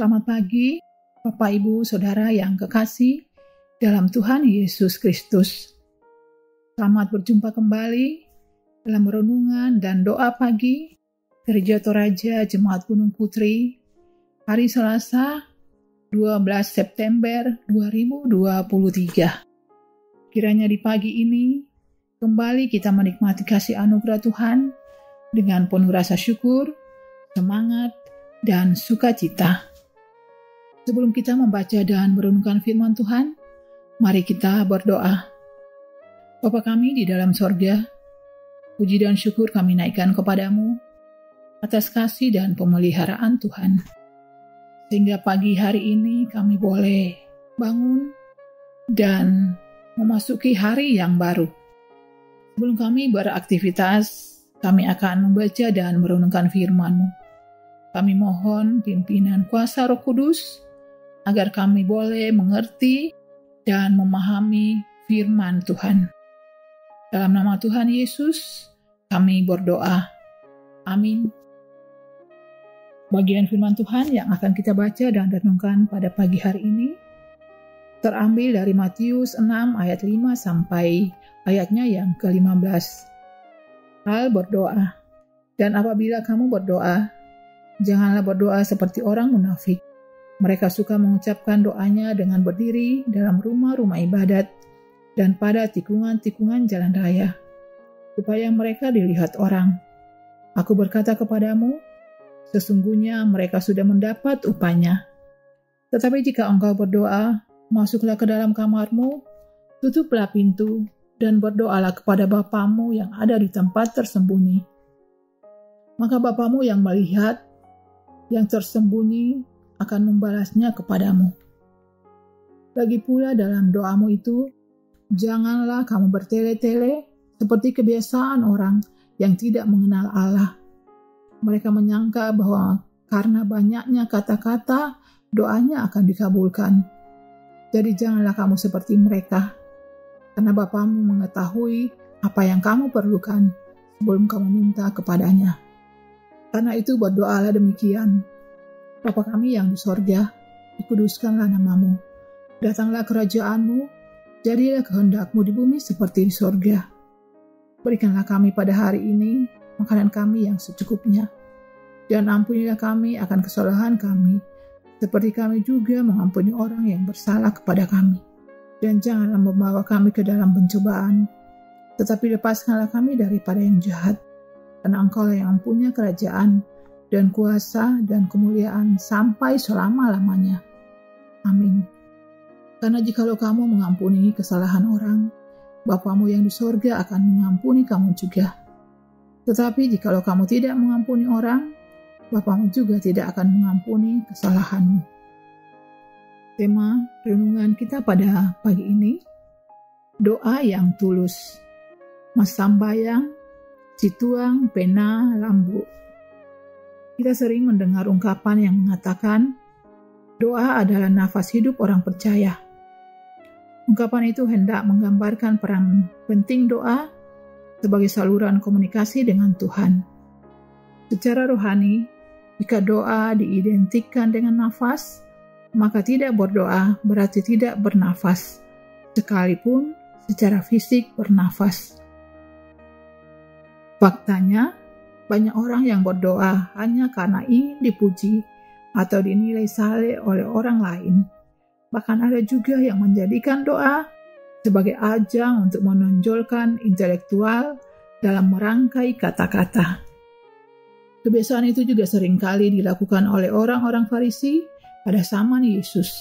Selamat pagi, Bapak, Ibu, Saudara yang kekasih dalam Tuhan Yesus Kristus. Selamat berjumpa kembali dalam renungan dan doa pagi Gereja Toraja Jemaat Gunung Putri, hari Selasa 12 September 2023. Kiranya di pagi ini kembali kita menikmati kasih anugerah Tuhan dengan penuh rasa syukur, semangat, dan sukacita. Sebelum kita membaca dan merenungkan firman Tuhan, mari kita berdoa. Bapa kami di dalam sorga, puji dan syukur kami naikkan kepadamu atas kasih dan pemeliharaan Tuhan. Sehingga pagi hari ini kami boleh bangun dan memasuki hari yang baru. Sebelum kami beraktivitas, kami akan membaca dan merenungkan firman-Mu. Kami mohon pimpinan kuasa Roh Kudus agar kami boleh mengerti dan memahami firman Tuhan. Dalam nama Tuhan Yesus, kami berdoa. Amin. Bagian firman Tuhan yang akan kita baca dan renungkan pada pagi hari ini terambil dari Matius 6 ayat 5 sampai ayatnya yang ke-15. Hal berdoa. Dan apabila kamu berdoa, janganlah berdoa seperti orang munafik. Mereka suka mengucapkan doanya dengan berdiri dalam rumah-rumah ibadat dan pada tikungan-tikungan jalan raya, supaya mereka dilihat orang. Aku berkata kepadamu, sesungguhnya mereka sudah mendapat upahnya. Tetapi jika engkau berdoa, masuklah ke dalam kamarmu, tutuplah pintu, dan berdoalah kepada Bapamu yang ada di tempat tersembunyi. Maka Bapamu yang melihat yang tersembunyi akan membalasnya kepadamu. Lagi pula dalam doamu itu, janganlah kamu bertele-tele seperti kebiasaan orang yang tidak mengenal Allah. Mereka menyangka bahwa karena banyaknya kata-kata, doanya akan dikabulkan. Jadi janganlah kamu seperti mereka, karena Bapamu mengetahui apa yang kamu perlukan sebelum kamu minta kepadanya. Karena itu berdoalah demikian. Bapa kami yang di sorga, dikuduskanlah namamu. Datanglah kerajaanmu, jadilah kehendakmu di bumi seperti di sorga. Berikanlah kami pada hari ini makanan kami yang secukupnya. Dan ampunilah kami akan kesalahan kami, seperti kami juga mengampuni orang yang bersalah kepada kami. Dan janganlah membawa kami ke dalam pencobaan, tetapi lepaskanlah kami daripada yang jahat. Karena Engkaulah yang mempunyai kerajaan dan kuasa dan kemuliaan sampai selama-lamanya. Amin. Karena jikalau kamu mengampuni kesalahan orang, Bapamu yang di sorga akan mengampuni kamu juga. Tetapi jikalau kamu tidak mengampuni orang, Bapamu juga tidak akan mengampuni kesalahanmu. Tema renungan kita pada pagi ini, doa yang tulus. Mas Sambayang, Cituang Pena Lambu. Kita sering mendengar ungkapan yang mengatakan, doa adalah nafas hidup orang percaya. Ungkapan itu hendak menggambarkan peran penting doa sebagai saluran komunikasi dengan Tuhan. Secara rohani, jika doa diidentikan dengan nafas, maka tidak berdoa berarti tidak bernafas, sekalipun secara fisik bernafas. Faktanya, banyak orang yang berdoa hanya karena ingin dipuji atau dinilai saleh oleh orang lain. Bahkan ada juga yang menjadikan doa sebagai ajang untuk menonjolkan intelektual dalam merangkai kata-kata. Kebiasaan itu juga seringkali dilakukan oleh orang-orang Farisi pada zaman Yesus.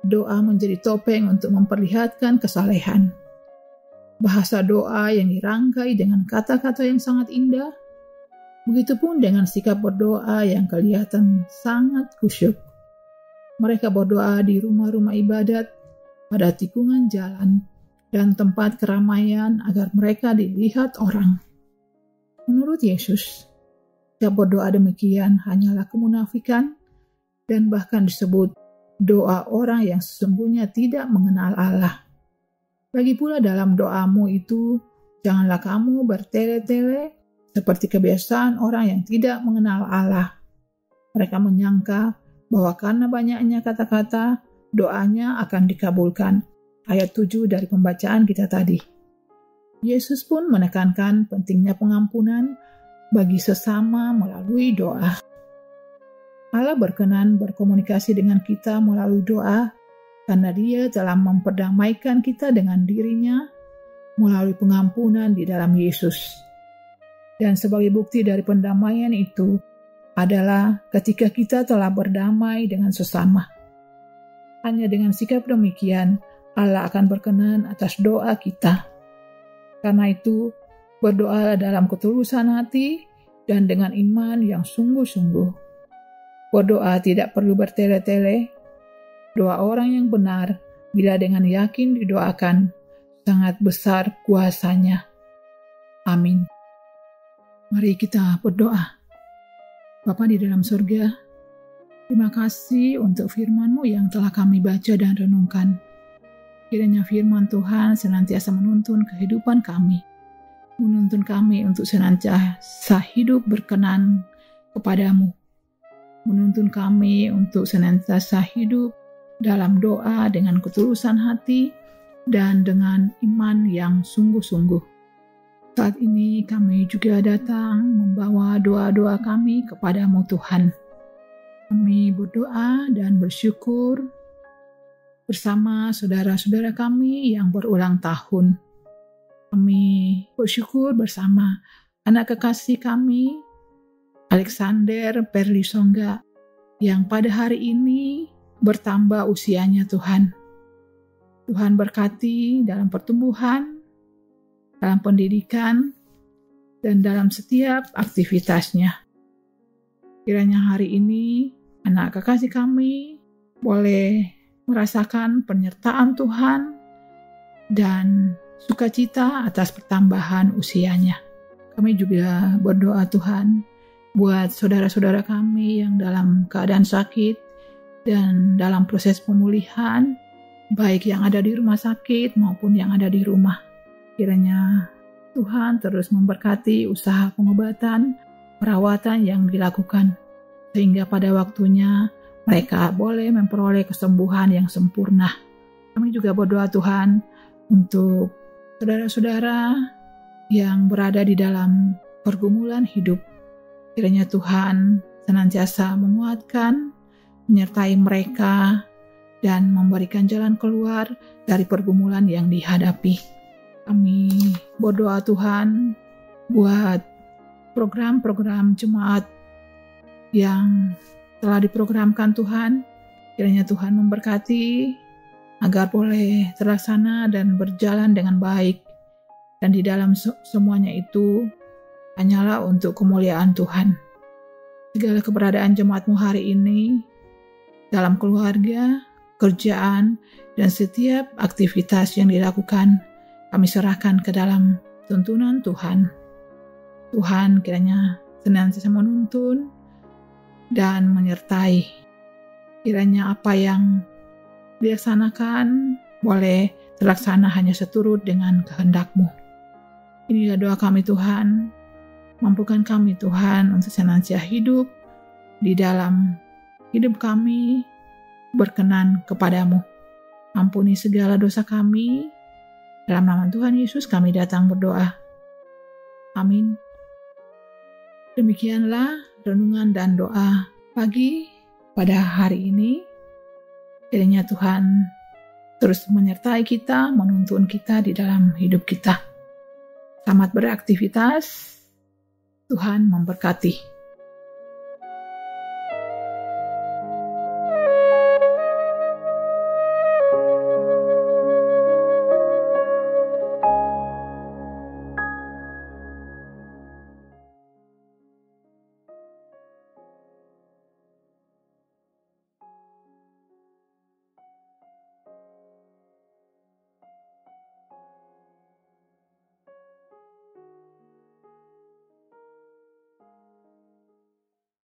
Doa menjadi topeng untuk memperlihatkan kesalehan. Bahasa doa yang dirangkai dengan kata-kata yang sangat indah, begitupun dengan sikap berdoa yang kelihatan sangat khusyuk. Mereka berdoa di rumah-rumah ibadat, pada tikungan jalan, dan tempat keramaian agar mereka dilihat orang. Menurut Yesus, sikap berdoa demikian hanyalah kemunafikan, dan bahkan disebut doa orang yang sesungguhnya tidak mengenal Allah. Lagi pula dalam doamu itu, janganlah kamu bertele-tele seperti kebiasaan orang yang tidak mengenal Allah. Mereka menyangka bahwa karena banyaknya kata-kata, doanya akan dikabulkan. Ayat 7 dari pembacaan kita tadi. Yesus pun menekankan pentingnya pengampunan bagi sesama melalui doa. Allah berkenan berkomunikasi dengan kita melalui doa karena Dia telah memperdamaikan kita dengan dirinya melalui pengampunan di dalam Yesus. Dan sebagai bukti dari pendamaian itu adalah ketika kita telah berdamai dengan sesama. Hanya dengan sikap demikian, Allah akan berkenan atas doa kita. Karena itu, berdoalah dalam ketulusan hati dan dengan iman yang sungguh-sungguh. Berdoa tidak perlu bertele-tele. Doa orang yang benar, bila dengan yakin didoakan, sangat besar kuasanya. Amin. Mari kita berdoa. Bapa di dalam surga, terima kasih untuk firman-Mu yang telah kami baca dan renungkan. Kiranya firman Tuhan senantiasa menuntun kehidupan kami, menuntun kami untuk senantiasa hidup berkenan kepadamu, menuntun kami untuk senantiasa hidup dalam doa dengan ketulusan hati dan dengan iman yang sungguh-sungguh. Saat ini kami juga datang membawa doa-doa kami kepadamu Tuhan. Kami berdoa dan bersyukur bersama saudara-saudara kami yang berulang tahun. Kami bersyukur bersama anak kekasih kami, Alexander Perlisongga, yang pada hari ini bertambah usianya Tuhan. Tuhan berkati dalam pertumbuhan, dalam pendidikan, dan dalam setiap aktivitasnya. Kiranya hari ini anak kekasih kami boleh merasakan penyertaan Tuhan dan sukacita atas pertambahan usianya. Kami juga berdoa Tuhan buat saudara-saudara kami yang dalam keadaan sakit dan dalam proses pemulihan, baik yang ada di rumah sakit maupun yang ada di rumah. Kiranya Tuhan terus memberkati usaha pengobatan, perawatan yang dilakukan, sehingga pada waktunya mereka boleh memperoleh kesembuhan yang sempurna. Kami juga berdoa Tuhan untuk saudara-saudara yang berada di dalam pergumulan hidup. Kiranya Tuhan senantiasa menguatkan, menyertai mereka, dan memberikan jalan keluar dari pergumulan yang dihadapi. Kami berdoa Tuhan buat program-program jemaat yang telah diprogramkan Tuhan. Kiranya Tuhan memberkati agar boleh terlaksana dan berjalan dengan baik. Dan di dalam semuanya itu hanyalah untuk kemuliaan Tuhan. Segala keberadaan jemaat-Mu hari ini dalam keluarga, kerjaan, dan setiap aktivitas yang dilakukan, kami serahkan ke dalam tuntunan Tuhan. Tuhan kiranya senantiasa menuntun dan menyertai. Kiranya apa yang dilaksanakan boleh terlaksana hanya seturut dengan kehendak-Mu. Inilah doa kami Tuhan. Mampukan kami Tuhan untuk senantiasa hidup di dalam hidup kami berkenan kepadamu. Ampuni segala dosa kami. Dalam nama Tuhan Yesus kami datang berdoa. Amin. Demikianlah renungan dan doa pagi pada hari ini. Kiranya Tuhan terus menyertai kita, menuntun kita di dalam hidup kita. Selamat beraktivitas. Tuhan memberkati.